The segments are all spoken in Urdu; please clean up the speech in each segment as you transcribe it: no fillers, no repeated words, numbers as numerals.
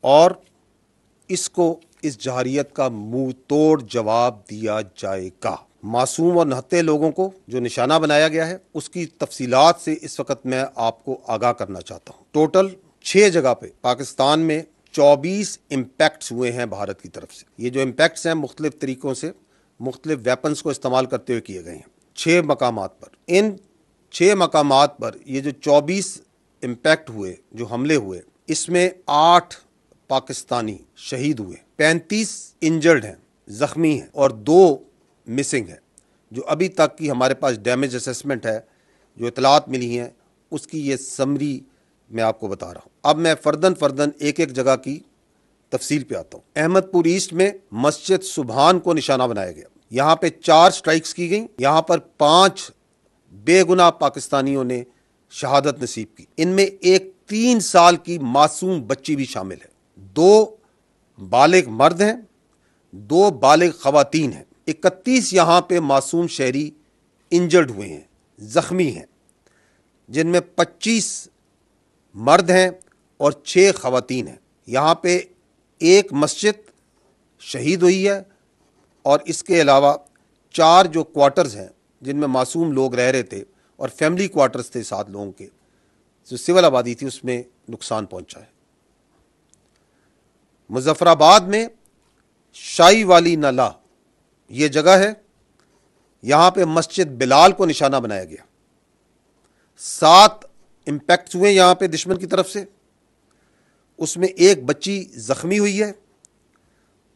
اور اس کو اس جارحیت کا منہ توڑ جواب دیا جائے گا۔ معصوم اور نہتے لوگوں کو جو نشانہ بنایا گیا ہے اس کی تفصیلات سے اس وقت میں آپ کو آگاہ کرنا چاہتا ہوں۔ ٹوٹل 6 جگہ پہ پاکستان میں 24 امپیکٹس ہوئے ہیں بھارت کی طرف سے۔ یہ جو امپیکٹس ہیں مختلف طریقوں سے مختلف ویپنز کو استعمال کرتے ہوئے کیے گئے ہیں 6 مقامات پر۔ ان 6 مقامات پر یہ جو 24 امپیکٹ ہوئے، جو حملے ہوئے، اس میں 8 پاکستانی شہید ہوئے، 35 انجرڈ ہیں، زخمی ہیں، اور 2 مسنگ ہیں۔ جو ابھی تک کی ہمارے پاس ڈیمیج اسیسمنٹ ہے، جو اطلاعات ملی ہیں، اس کی یہ سمری میں آپ کو بتا رہا ہوں۔ اب میں فردن ایک ایک جگہ کی تفصیل پہ آتا ہوں۔ احمد پور ایسٹ میں مسجد سبحان کو نشانہ بنایا گیا، یہاں پہ 4 سٹرائکس کی گئیں، یہاں پر 5 بے گناہ پاکستانیوں نے شہادت نصیب کی۔ ان میں ایک 3 سال کی معصوم بچی بھی شامل ہے، 2 بالغ مرد ہیں، 2 بالغ خواتین ہیں، 31 یہاں پہ معصوم شہری انجرڈ ہوئے ہیں، زخمی ہیں، جن میں 25 مرد ہیں اور 6 خواتین ہیں۔ یہاں پہ ایک مسجد شہید ہوئی ہے، اور اس کے علاوہ 4 جو کوارٹرز ہیں جن میں معصوم لوگ رہ رہے تھے اور فیملی کوارٹرز تھے 7 لوگوں کے، جو سول آبادی تھی، اس میں نقصان پہنچا ہے۔ مظفر آباد میں شائی والی نالہ یہ جگہ ہے، یہاں پہ مسجد بلال کو نشانہ بنایا گیا، 7 امپیکٹس ہوئے یہاں پہ دشمن کی طرف سے، اس میں ایک بچی زخمی ہوئی ہے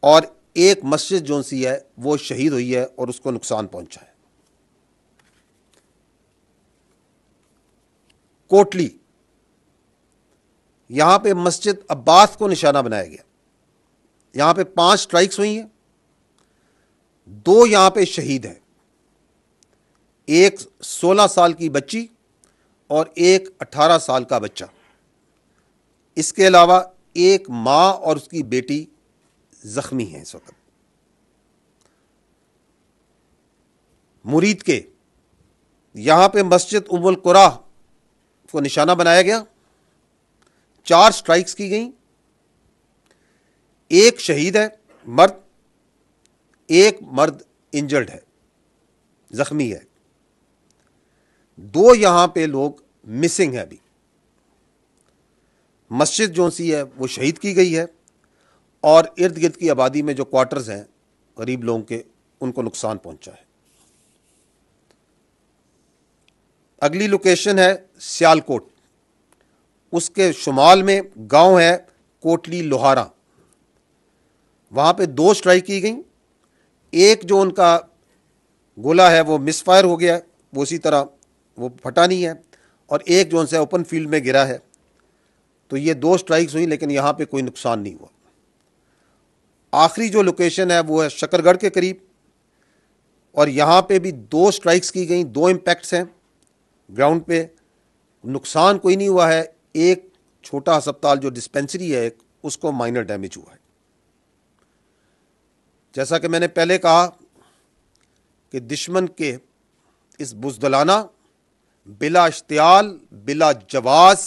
اور ایک مسجد جو سی ہے وہ شہید ہوئی ہے اور اس کو نقصان پہنچا ہے۔ کوٹلی، یہاں پہ مسجد عباس کو نشانہ بنایا گیا، یہاں پہ 5 سٹرائکس ہوئی ہیں، 2 یہاں پہ شہید ہیں، ایک 16 سال کی بچی اور ایک 18 سال کا بچہ۔ اس کے علاوہ ایک ماں اور اس کی بیٹی زخمی ہیں اس وقت۔ مرید کے، یہاں پہ مسجد ام القریٰ کو نشانہ بنایا گیا، 4 سٹرائکس کی گئیں، ایک شہید ہے مرد، ایک مرد انجرڈ ہے، زخمی ہے، 2 یہاں پہ لوگ مسنگ ہیں ابھی۔ مسجد جو سی ہے وہ شہید کی گئی ہے، اور ارد گرد کی آبادی میں جو کوارٹرز ہیں غریب لوگوں کے، ان کو نقصان پہنچا ہے۔ اگلی لوکیشن ہے سیالکوٹ، اس کے شمال میں گاؤں ہے کوٹلی لوہارا، وہاں پہ 2 سٹرائک کی گئیں، ایک جو ان کا گولہ ہے وہ مس فائر ہو گیا ہے، وہ اسی طرح وہ پھٹا نہیں ہے، اور ایک جو ان سے اوپن فیلڈ میں گرا ہے۔ تو یہ 2 سٹرائکس ہوئی، لیکن یہاں پہ کوئی نقصان نہیں ہوا۔ آخری جو لوکیشن ہے وہ ہے شکر گڑھ کے قریب، اور یہاں پہ بھی 2 سٹرائکس کی گئیں، 2 امپیکٹس ہیں گراؤنڈ پہ، نقصان کوئی نہیں ہوا ہے، ایک چھوٹا ہسپتال جو ڈسپینسری ہے ایک، اس کو مائنر ڈیمیج ہوا ہے۔ جیسا کہ میں نے پہلے کہا کہ دشمن کے اس بزدلانہ، بلا اشتعال، بلا جواز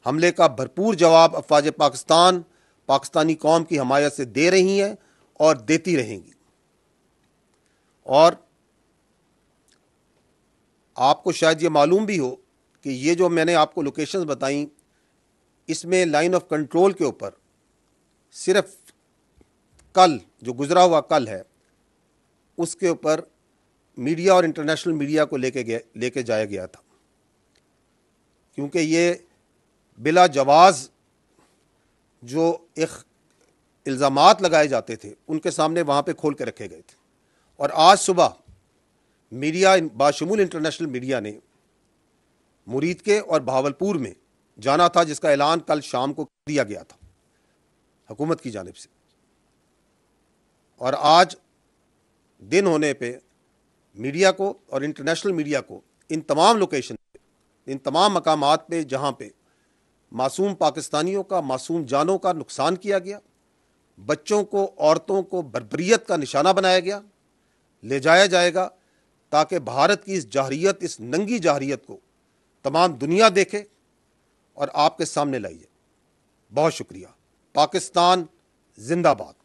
حملے کا بھرپور جواب افواج پاکستان پاکستانی قوم کی حمایت سے دے رہی ہیں اور دیتی رہیں گی۔ اور آپ کو شاید یہ معلوم بھی ہو کہ یہ جو میں نے آپ کو لوکیشنز بتائیں، اس میں لائن آف کنٹرول کے اوپر صرف کل جو گزرا ہوا کل ہے، اس کے اوپر میڈیا اور انٹرنیشنل میڈیا کو لے کے جایا گیا تھا، کیونکہ یہ بلا جواز جو ایک الزامات لگائے جاتے تھے ان کے سامنے وہاں پہ کھول کے رکھے گئے تھے۔ اور آج صبح میڈیا باشمول انٹرنیشنل میڈیا نے مرید کے اور بہاولپور میں جانا تھا، جس کا اعلان کل شام کو دیا گیا تھا حکومت کی جانب سے، اور آج دن ہونے پہ میڈیا کو اور انٹرنیشنل میڈیا کو ان تمام لوکیشن پہ، ان تمام مقامات پہ جہاں پہ معصوم پاکستانیوں کا، معصوم جانوں کا نقصان کیا گیا، بچوں کو، عورتوں کو بربریت کا نشانہ بنایا گیا، لے جایا جائے گا، تاکہ بھارت کی اس جارحیت، اس ننگی جارحیت کو تمام دنیا دیکھے اور آپ کے سامنے لائی جائے۔ بہت شکریہ۔ پاکستان زندہ باد.